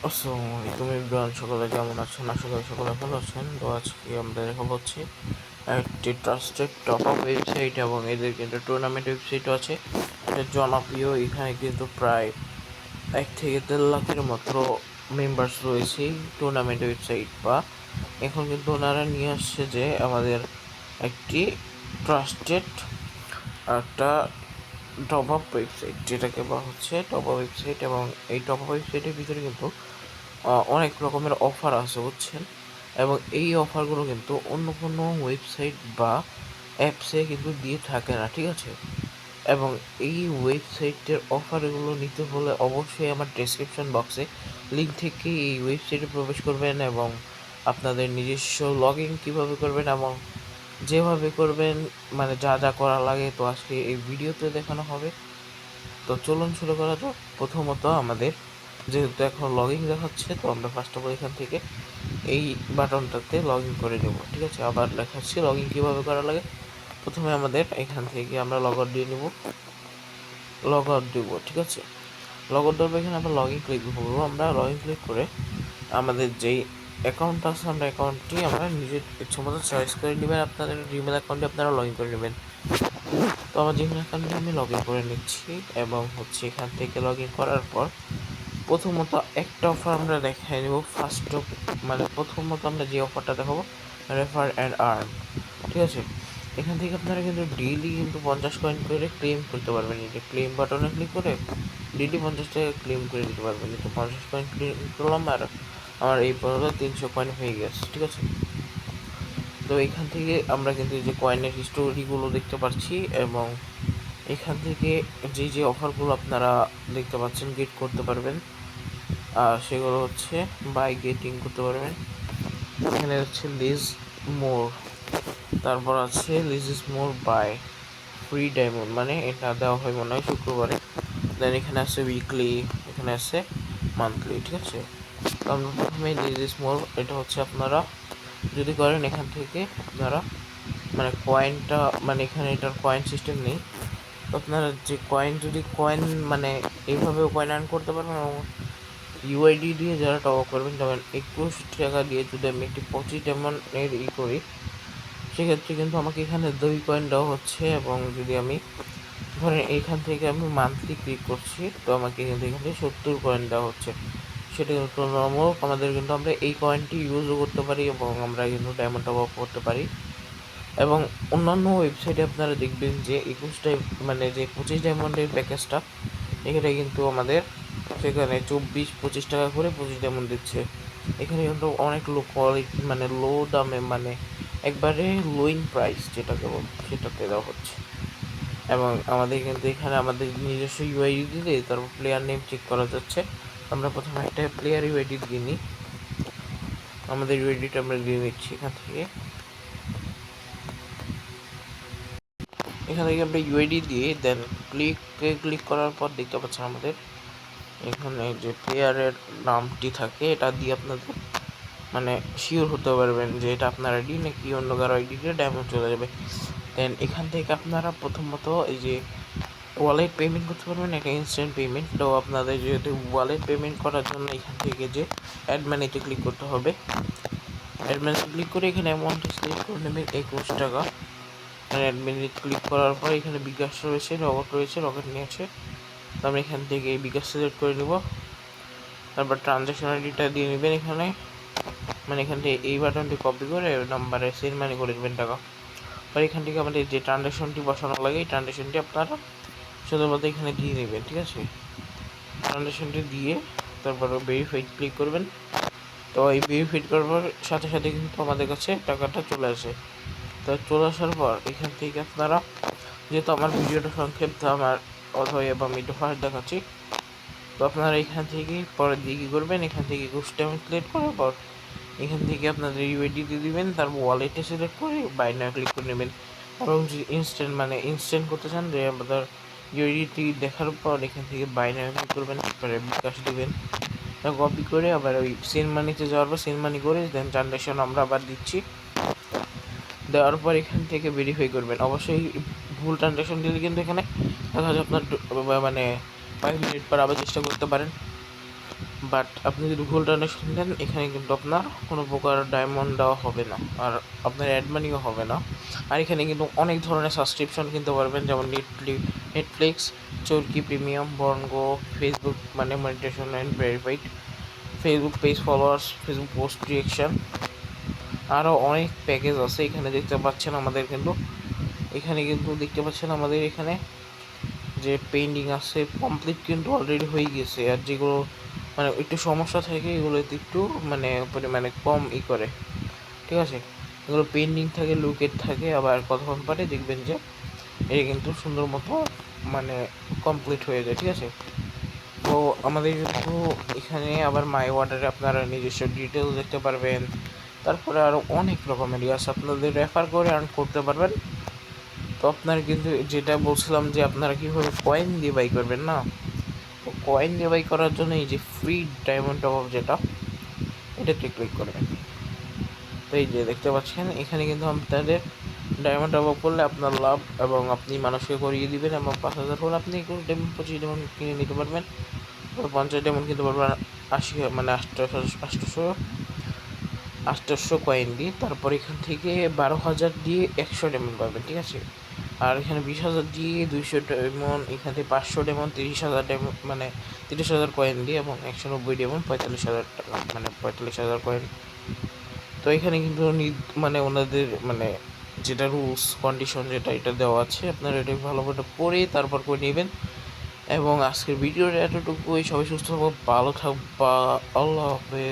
আসসালামু আলাইকুম এভরিওয়ান, সকলে কেমন আছেন? আশা করি সকলে ভালো আছেন। তো আজকে আমরা দেখাবো হচ্ছে একটি ট্রাস্টেড টপ আপ ওয়েবসাইট এবং এদের কিন্তু টুর্নামেন্ট ওয়েবসাইটও আছে। এটা জনপ্রিয়, এখানে কিন্তু প্রায় 1 থেকে 1.5 লাখের মতো মেম্বার্স রয়েছে এই টুর্নামেন্ট ওয়েবসাইট। বা এখন কিন্তু ওনারা নিয়ে আসছে যে আমাদের একটি ট্রাস্টেড একটা টপ আপ ওয়েবসাইট, যেটাকে বলা হচ্ছে টপ আপ ওয়েবসাইট। এবং এই টপ আপ ওয়েবসাইটের ভিতরে কিন্তু অনেক রকমের অফার আছে, বুঝছেন। এবং এই অফারগুলো কিন্তু অন্য কোনো ওয়েবসাইট বা অ্যাপসে কিন্তু দিয়ে থাকে না, ঠিক আছে। এবং এই ওয়েবসাইটের অফারগুলো নিতে হলে অবশ্যই আমার ডেসক্রিপশন বক্সে লিঙ্ক থেকে এই ওয়েবসাইটে প্রবেশ করবেন এবং আপনাদের নিজস্ব লগ ইন কীভাবে করবেন এবং যেভাবে করবেন, মানে যা যা করা লাগে, তো আজকে এই ভিডিওতে দেখানো হবে। তো চলুন শুরু করা যাক। প্রথমত আমাদের যেহেতু এখন লগ ইন দেখাচ্ছে, তো আমরা ফার্স্ট অফ অল এখান থেকে এই বাটনটাতে লগ ইন করে নেব, ঠিক আছে। আবার দেখাচ্ছি লগ ইন কীভাবে করা লাগে। প্রথমে আমাদের এখান থেকে আমরা লগ আউট দিয়ে নেব, লগ আউট দেব, ঠিক আছে। লগ আউট দেবো, এখানে আমরা লগ ইন ক্লিক করবো। আমরা লগ ইন ক্লিক করে আমাদের যেই অ্যাকাউন্ট আছে, আমরা অ্যাকাউন্টটি আমরা নিজের ইচ্ছে মতো চয়েস করে নেবেন। আপনাদের জিমেল অ্যাকাউন্টে আপনারা লগ ইন করে নেবেন। তো আমার জিমেল অ্যাকাউন্টে আমি লগ ইন করে নিচ্ছি এবং হচ্ছে এখান থেকে লগ ইন করার পর প্রথমত একটা অফার আমরা দেখাই নেব। মানে প্রথমত আমরা যে অফারটা দেখাবো, রেফার অ্যান্ড আর্ন, ঠিক আছে। এখান থেকে আপনারা কিন্তু ডেইলি কিন্তু 50 কয়েন করে ক্লেম করতে পারবেন। এই যে ক্লেম বাটনে ক্লিক করে ডেইলি 50 টাকা ক্লেম করে দিতে পারবেন। তো 50 কয়েন ক্লেম করলাম আর আমার এই পর্যন্ত 300 কয়েন হয়ে গেছে, ঠিক আছে। তো এখান থেকে আমরা কিন্তু এই যে কয়েনের হিস্টোরিগুলো দেখতে পাচ্ছি এবং এখান থেকে যে যে অফারগুলো আপনারা দেখতে পাচ্ছেন গেট করতে পারবেন, আর সেগুলো হচ্ছে বাই গেটিং করতে পারবেন। এখানে হচ্ছে লিজ মোর, তারপর আছে লিজ ইজ মোর বাই ফ্রি ডায়মন্ড, মানে এটা দেওয়া হয় মনে হয় শুক্রবারে। দেন এখানে আছে উইকলি, এখানে আছে মান্থলি, ঠিক আছে। তো আমরা প্রথমে লিজ ইজ মোর, এটা হচ্ছে আপনারা যদি করেন এখান থেকে আপনারা মানে কয়েনটা, মানে এখানে এটার কয়েন সিস্টেম নেই। তো আপনারা যে কয়েন মানে এইভাবেও কয়েন আর্ন করতে পারবেন। এবং ইউআইডি দিয়ে যারা টপ আপ করবেন, যেমন 21 টাকা দিয়ে যদি আমি একটি 25 ডায়মন্ডের করি, সেক্ষেত্রে কিন্তু আমাকে এখানে 2 কয়েন দেওয়া হচ্ছে। এবং যদি আমি ধরেন এইখান থেকে আমি মান্থলি ক্লিক করছি, তো আমাকে কিন্তু এখানে 70 কয়েন দেওয়া হচ্ছে। সেটা কিন্তু তুলনামূলক আমাদের কিন্তু আমরা এই কয়েনটি ইউজও করতে পারি এবং আমরা কিন্তু ডায়মন্ড টপ আপ করতে পারি। এবং অন্যান্য ওয়েবসাইটে আপনারা দেখবেন যে 21 মানে যে 25 ডায়মন্ডের প্যাকেজটা, এখানে কিন্তু আমাদের সেখানে 24-25 টাকা করে 25 ডায়মন্ড দিচ্ছে। এখানে কিন্তু অনেক লো কোয়ালিটি, মানে লো দামে, মানে একবারে লোইং প্রাইস যেটাকে বল, সেটাতে দেওয়া হচ্ছে। এবং আমাদের কিন্তু এখানে আমাদের নিজস্ব ইউআইডি দিলে তারপর প্লেয়ার নেম চেক করা যাচ্ছে। আমরা প্রথমে একটা প্লেয়ার ইউআইডি দিয়ে নিই, আমাদের ইউআইডিটা আমরা দিয়ে নিচ্ছি এখান থেকে। এখান থেকে আমরা ইউআইডি দিয়ে দেন ক্লিক করার পর দেখতে পাচ্ছেন আমাদের এখানে যে প্লেয়ারের নামটি থাকে, এটা দিয়ে আপনাদের মানে শিওর হতে পারবেন যে এটা আপনার আইডি নাকি অন্য কারো আইডি দিয়ে ডায়মন্ড চলে যাবে। দেন এখান থেকে আপনারা প্রথমত এই যে ওয়ালেট পেমেন্ট করতে পারবেন, এটা ইনস্ট্যান্ট পেমেন্ট। তো আপনাদের যেহেতু ওয়ালেট পেমেন্ট করার জন্য এখান থেকে যে অ্যাড মানিতে ক্লিক করতে হবে। অ্যাড মানিতে ক্লিক করে এখানে অ্যামাউন্টটি সিলেক্ট করে নেবেন 21 টাকা। অ্যাড মানিতে ক্লিক করার পর এখানে বিকাশ রয়েছে, রকেট নিয়েছে। তো আমি এখান থেকে এই বিকাশ সিলেক্ট করে নেব। তারপর ট্রানজ্যাকশন আইডিটা দিয়ে নেবেন এখানে, মানে এখান থেকে এই বাটনটি কপি করে নাম্বারে সেন্ড মানি করে দেবেন টাকা। আর এখান থেকে আমাদের যে ট্রানজ্যাকশনটি বসানো লাগে, এই ট্রানজ্যাকশনটি আপনারা শুধুমাত্র এখানে দিয়ে নেবেন, ঠিক আছে। ট্রানজ্যাকশনটি দিয়ে তারপর ভেরিফাইড ক্লিক করবেন। তো এই ভেরিফাইড করার সাথে সাথে কিন্তু আমাদের কাছে টাকাটা চলে আসে। তো চলে আসার পর এখান থেকে আপনারা, যেহেতু আমার ভিডিওটা সংক্ষিপ্ত, আমার অথবা এবং আমি একটু ফার্স্ট দেখাচ্ছি, তো আপনারা এখান থেকে পরের দিকে কী করবেন, এখান থেকে গোষ্ঠী সিলেক্ট করার পর এখান থেকে আপনাদের ইউআইডি দিয়ে দিবেন, তারপর ওয়ালেটে সিলেক্ট করে বাই নাও ক্লিক করে নেবেন। এবং যদি ইনস্ট্যান্ট করতে চান, যে আপনাদের ইউআইডি দেখার পর এখান থেকে বাই নাও ক্লিক করবেন, তারপরে বিকাশ দেবেন। কপি করে আবার ওই সেন্ড মানিতে যাওয়ার পর সেন্ড মানি করে দেন ট্রানজ্যাকশন আমরা আবার দিচ্ছি। দেওয়ার পর এখান থেকে ভেরিফাই করবেন। অবশ্যই ভুল ট্রানজ্যাকশন দিলে কিন্তু এখানে দেখা যায় আপনার মানে 5 মিনিট পর আবার চেষ্টা করতে পারেন, বাট আপনি যদি ভুল ডোনেশন দেন এখানে কিন্তু আপনার কোনো প্রকার ডায়মন্ড দেওয়া হবে না, আর আপনার অ্যাড মানিও হবে না। আর এখানে কিন্তু অনেক ধরনের সাবস্ক্রিপশন কিনতে পারবেন, যেমন নেটফ্লিক্স, চরকি প্রিমিয়াম, বর্নগো, ফেসবুক মানে monetization and verified, Facebook page followers, Facebook post reaction, আরও অনেক প্যাকেজ আছে। এখানে দেখতে পাচ্ছেন আমাদের কিন্তু আমাদের এখানে যে পেন্ডিং আছে কমপ্লিট কিন্তু অলরেডি হয়ে গেছে, আর যেগুলো মানে একটু সমস্যা থাকে এগুলোতে একটু মানে পরিমাণে কম করে, ঠিক আছে। এগুলো পেন্ডিং থাকে, লুকেট থাকে, আবার কতক্ষণ পরে দেখবেন যে এটা কিন্তু সুন্দর মতো মানে কমপ্লিট হয়ে যায়, ঠিক আছে। তো আমাদের কিন্তু এখানে আবার মাই ওয়াটারে আপনারা নিজস্ব ডিটেলস দেখতে পারবেন, তারপরে আরও অনেক রকমের আছে, আপনাদের রেফার করে আর্ন করতে পারবেন। তো আপনার কিন্তু যেটা বলছিলাম যে আপনারা কীভাবে কয়েন দিয়ে বাই করবেন না, তো কয়েন দিয়ে বাই করার জন্য এই যে ফ্রি ডায়মন্ড টপ আপ যেটা, এটাতে ক্লিক করবেন। তো এই যে দেখতে পাচ্ছেন এখানে কিন্তু আপনাদের ডায়মন্ড টপ আপ করলে আপনার লাভ, এবং আপনি মানুষকে করিয়ে দিবেন, এবং 5,000 হলে আপনি 25 ডায়মন্ড কিনে নিতে পারবেন, 50 ডায়মন্ড কিনতে পারবেন 80 মানে 800 কয়েন দিয়ে। তারপর এখান থেকে 12,000 দিয়ে 100 ডায়মন্ড পাবেন, ঠিক আছে। আর এখানে 20,000 দিয়ে 200 ডায়মন্ড, এখানে 500 ডায়মন্ড 30,000 ডায়মন্ড মানে 30,000 কয়েন দিয়ে, এবং 190 ডায়মন্ড 45,000 টাকা মানে 45,000 কয়েন। তো এখানে কিন্তু মানে ওনাদের মানে যেটা রুলস কন্ডিশন যেটা এটা দেওয়া আছে, আপনারা এটা ভালো করে পড়ে তারপর করে নেবেন। এবং আজকের ভিডিওটা এতটুকুই, সবাই সুস্থ থাকবো, ভালো থাকবা, আল্লাহ হাফেজ।